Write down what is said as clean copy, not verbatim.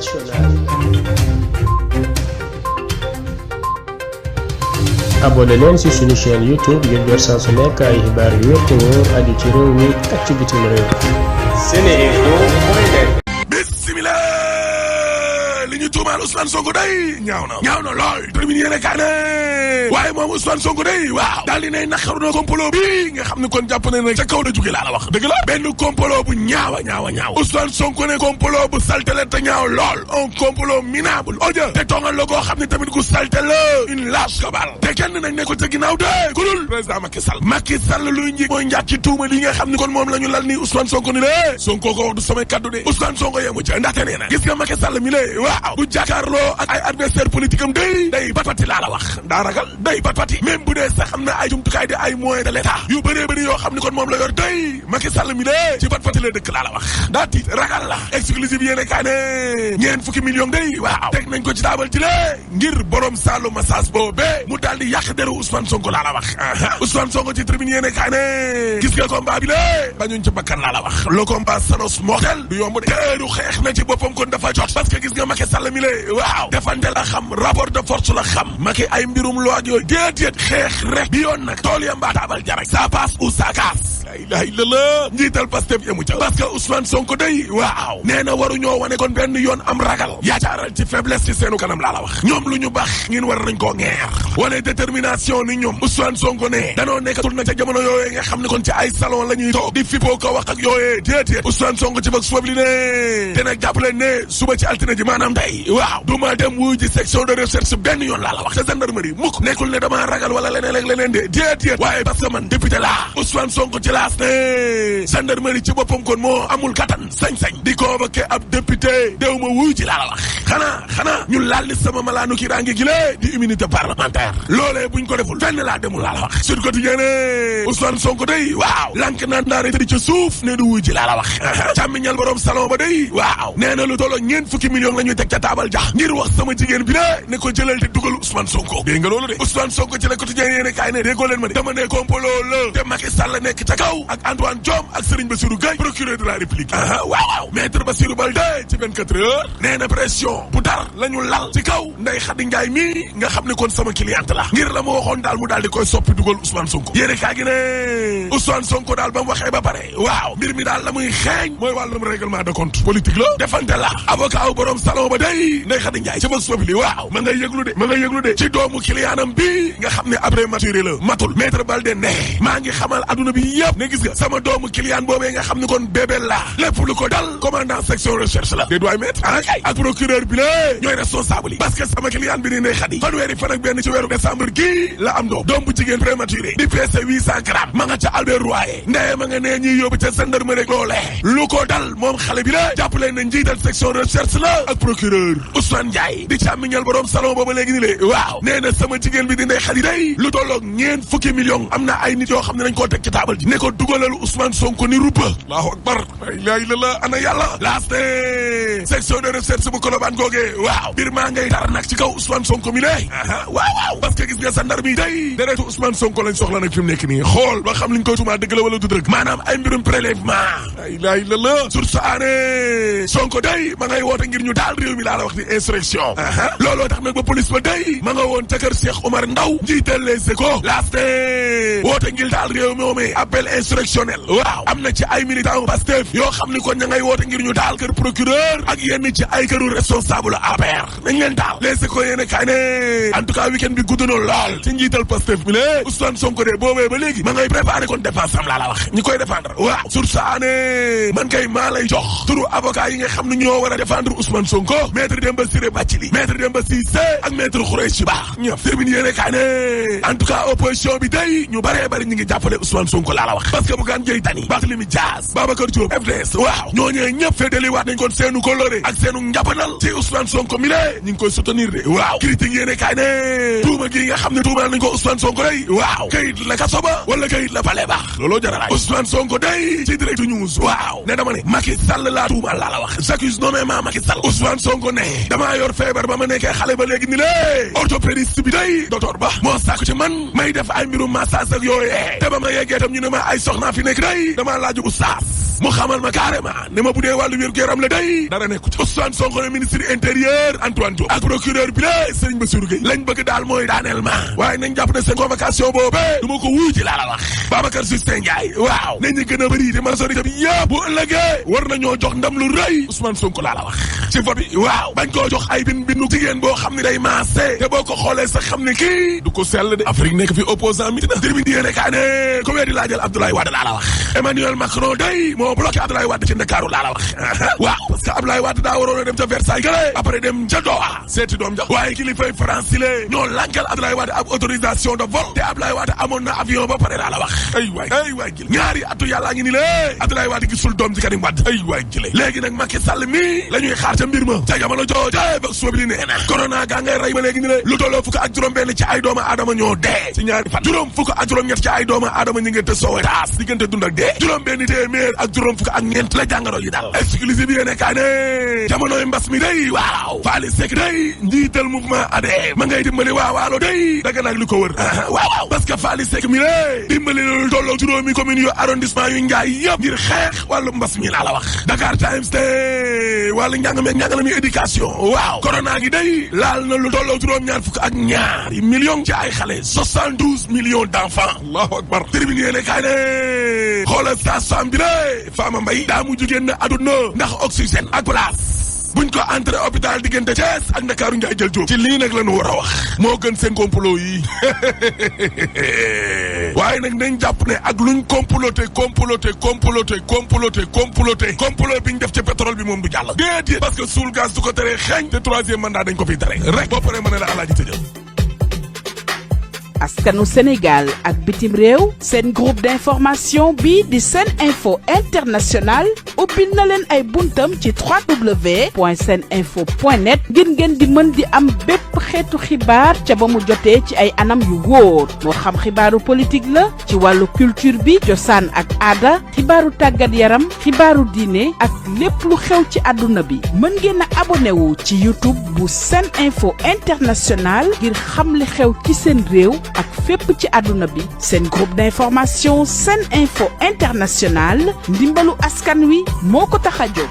internationale. abonné leen ci suñu chaîne YouTube ngir jot saa su nekk ay xibaar yu wér te wóor aju ci réew mi ak ci bitim réew. Seneinfo.net. Bismillah, li ñu tuumaal Ousmane Sonko day ñaaw na lool. Tribune yéene kaa ne waaye moom Ousmane Sonko day waaw daal di ne naqaru na complot bi nga xam ne kon jàpp ne nag ca kaw da jóge laa la wax dëgg la benn complot bu ñaaw Ousmane Sonko ne complot bu saltele te ñaaw lool un complot minable odia te tongal la koo xam ne tamit ku salte la une lâche cabale te kenn nag ne ko ca ginnaaw de ku dul président Macky Sall luy nji mooy njaat ci tuuma li nga xam ne kon moom la ñu lal ni Ousmane Sonko ni le Sonko ko wax du samay kaddu de Ousmane Sonko yemu ca ndaxte nee na gis nga Macky Sall mi le waaw bu jàkkaarloo ak ay adversaire politique am day batpati laa la wax daa ragal day batpati même bu dee sax xam na ay jumtukaay di ay moyens de l'état yu bëree bëri yoo xam ne kon moom la yor day Macky Sall mi le ci batpati la dëkk laa la wax daa tiit ragal la exclusive yéene kaa ne ñeen fukki millions day waaw teg nañ ko ci taabal ci le ngir borom Saalum massage boobe mu daal di yàq deru Ousmane Sonko laa la wax Ousmane Sonko ci tribune yéene kaa ne gis nga combat bi le bañuñ ci bakkan laa la wax le combat s'annonce mortel du yomb de teeru xeex na ci boppam kon dafa jot parce que gis nga Macky Sall mi le waaw defante la xam rapport de force la xam Macky ay mbirum loi yooyu déedéet xeex rek bi yoon nag tool ya mbaa taabal jarek ça passe ou ça casse la ilaha illallah njiital Pastef yemu ca parce que Ousmane Sonko day waaw nee na waruñoo wane kon benn yoon am ragal yaacaaral ci faiblesse ci seenu kanam laa la wax ñoom lu ñu baax ngeen war nañ koo ngeer wane détermination ni ñoom Ousmane Sonko ne danoo nekkatul na ca jamono yooyee nga xam ne kon ci ay salon la ñuy toog di fippoo ko wax ak yooyee déedéet Ousmane Sonko ci Vox Populi ne te nag jàpp leen ne suba ci altine ji maanaam tey waaw du ma dem wuy ji section de recherche benn yoon laa la wax te gendarmerie mukk nekkul ne dama ragal wala leneen ak leneen de déedéet waaye parce que man député laa Ousmane Sonko ci laas ne gendarmerie ci boppam kon moo amul kattan sañ-sañ di convoqué ab député déw ma wuy ji laa la wax xanaa ñu laal li sama malaanu ki rangi gi lée di immunité parlementaire loolee buñ ko deful fenn laa demul laa la wax Sud Quotidien ne Ousmane Sonko day waaw lank naan ndaare tëdi ca suuf ne du wuy ji laa la wax càmmiñal borom salon ba day waaw nee na lu tolloo ñeent fukki millions la ñuy teg ca taabal jax ngir wax sama jigéen bi de ne ko jëlal te dugal Ousmane Sonko dégg nga loolu de Ousmane Sonko ci la Quotidien yéene kaay ne déggoo leen ma de dama ne complot la te Macky Sall nekk ca kaw ak Antoine Diome ak Serigne Bassirou Gueye procureur de la République waaw maître Bassirou Baldé ci 24 heures nee na pression bu dar la ñu lal ci kaw Ndeye Khady Ndiaye mii nga xam ne kon sama cliente la ngir la ma waxoon daal mu daal di koy soppi dugal Ousmane Sonko yéene kaay gi ne Ousmane Sonko daal ba mu waxee ba pare waaw mbir mi daal la muy xeeñ mooy wàllum règlement de compte politique la defante la avocat wu borom salon ba day Ndeye Khady Ndiaye ci Vox Populi waaw ma ngay yëglu de ci doomu clientam bi nga xam ne après maturé la matul maître Baldé ne maa ngi xamal adduna bi yëpp ne gis nga sama doomu client boobee nga xam ne kon bébé la lépp lu ko dal commandant section recherche la des doy mettre ak procureur bi la ñooy responsable yi parce que sama client bi ni Ndeye Khady fanweeri fan ak benn ci weeru décembre gii la am doom bu jigéen prématuré di peese 800 grammes ma nga ca Albert Royer ndeye ma nga nee ñuy yóbbu ca gendarmerie loolee lu ko dal moom xale bi la jàpp leen ne njiital section recherche la ak procureur Ousmane Ndiaye di càmmiñal borom salon booba léegi ni le waaw nee na sama jigéen bi di Ndeye Khady day lu tolloog ñeent fukki millions am na ay nit yoo xam ne nañ koo teg ci taabal ji ne ko dugalalu Ousmane Sonko ni rubba Allahu akbar la ilaha illallah ana yàlla laaste section de recherche bu Colobane googee waaw bir maa ngay tar nag ci kaw Ousmane Sonko mi lay waaw parce que gis nga sandar mi day deretu Ousmane Sonko lañ soxla nag fi mu nekk nii xool ba xam liñ koy tumaa dëgg la wala du dëgg maanaam ay mbirum prélèvement la ilaha illallah source aané Sonko day ma ngay woote ngir ñu daal réew mi laa la wax di insurrection looloo tax nag ba police ba day ma nga woon ca kër Cheikh Omar Ndaw njiital Les Échos laaste woote ngir daal réew mi moomee appel insurrectionnel waaw am na ci ay militants Pastef yoo xam ni kon ña ngay woote ngir ñu daal kër procureur ak yenn ci ay këru responsable APR nañ leen daal Les Échos yéene kaay ne en tout cas week-end bi gudd na lool ci njiital Pastef mi le Ousmane Sonko de boobee ba léegi ma ngay préparé kon défense am laa la wax ñi koy défendre waaw sur ça ne man kay maa lay jox turu avocat yi nga xam ne ñoo war a défendre Ousmane Sonko maître Demba Ciré Bathily maître Demba Cissé ak maître Khoureyssi Ba ñëpp termine yéene kaay ne en tout cas opposition bi day ñu baree bari ñu ngi jàppale Ousmane Sonko laa la wax parce que Bougane Gueye Dany Barthélémy Dias Babacar Diop FDS waaw ñooñee ñëpp féddali waat nañ kon seenu coloré ak seenu njàppanal ci Ousmane Sonko mi le ñu ngi koy soutenir de waaw critique yéene kaay ne tuuma gi nga xam ne tuumaal nañ ko Ousmane Sonko day waaw kayit la kaso ba wala kayit la pale baax looloo jaralaay Ousmane Sonko day ci direct news waaw ne dama ne Macky Sall laa tuumaal laa la wax j'accuse nommément Macky Sall Ousmane Sonko ne damaa yor feebar ba ma nekkee xale ba léegi ni lée orthopédiste bi day docteur ba moo sàkku ci man may def ay mbirum massage ak yooyee te ba ma yeggee tam ñu ne ma ay soxnaa fi nekk day damaa laaju oustaz mu xamal ma carrément ne ma bu dee wàllu wér-gu-yaram la day dara nekku ci. Ousmane Sonko ne ministre intérieur Antoine Diome ak procureur bi la Serigne Bassirou Gueye lañ bëgg daal mooy daaneel ma waaye nañ jàpp ne seen convocation boobee du ma ko wuy ci laa la wax. Babacar Justin Ndiaye waaw nañ ñu gën a bëri te majorité bi yëpp bu ëllëgee war nañoo jox ndam lu rëy Ousmane Sonko laa la wax ci vote bi waaw bañ koo jox ay bindu jigéen boo xam ne day maase te boo ko xoolee sax xam ne kii du ko sell de Afrique nekk fi opposant mi dina termine yéene kaa ne ko wee di laajal Abdoulaye Wade laa la wax. Emmanuel Macron day moo bloqué Abdoulaye Wade ci Ndakaaru laa la wax waaw parce que Abdoulaye Wade daa waroon a dem ca Versailles gële après dem ca Doha seeti doom jax waaye kilifay France yi lée ñoo lankal Abdoulaye Wade ab autorisation de vol te Abdoulaye Wade amoon na avion ba pare laa la wax ay waay gil ñaari atu yàllaa ngi ni lée Abdoulaye Wade gisul doom ji Karim Wade ay waay gile léegi nag Macky Sall mi la ñuy xaar ca mbir ma ca jamono jooje ba suba bi nee na corona gaa ngay rey ba léegi ni lée lu tolloo fukk ak juróom benn ci ay doomu aadama ñoo dee ci ñaari fan juróom fukk ak juróom ñett ci ay doomu aadama ñu ngi te soowe taas diggante dund ak dee juróom benn téeméer ak juróom fukk ak ñeent la jàngoro yi daal exclusive bi yéene kaa ne jamonoy mbas mi day waaw Faly Seck day njiital mouvement ADM ma ngay dimbali waawaalo day daga naag li ko wër waaw parce que Faly Seck mi lé dimbali loolu tolloo juróomi commune yu arrondissement yu Ngaay yëpp ngir xeex wàllu mbas mi laa la wax Dakar Times te wàllu njàng meeg njàngale mi éducation waaw corona gi day laal na lu tolloo juróom-ñaar fukk ak ñaari millions ci ay xale 72 millions d'enfants allahu akbar tribune yéene kaay ne xoolal sage-femme bi lé Fama Mbaye daa mujj génn àdduna ndax oxygène ak place buñ ko entré hôpital diggante Thiès ak Ndakaaru Njaay jël jóob ci lii nag la ñu war a wax moo gën seen complot yi waaye nag nañ jàpp ne ak luñ complot bi ñu def ci pétrole bi moom du jàll déedéet parce que suul gaz du ko tere xeeñ te troisième mandat dañ ko fiy tere rek boo paree mën a la alaaji tëjal askanu Sénégal ak bitim réew seen groupe d'information bi di Sen Info International ubbil na leen ay buntam ci www.seninfo.net ngir ngeen di mën di am bépp xeetu xibaar ca ba mu jotee ci ay anam yu wóor moo xam xibaaru politique la ci wàllu culture bi cosaan ak aada xibaaru tàggat yaram xibaaru diine ak lépp lu xew ci àdduna bi mën ngeen a abonné wu ci YouTube bu Sen Info International ngir xam li xew ci seen réew ak fépp ci àdduna bi seen groupe d'information Sen Info International ndimbalu askan wi moo ko tax a jóg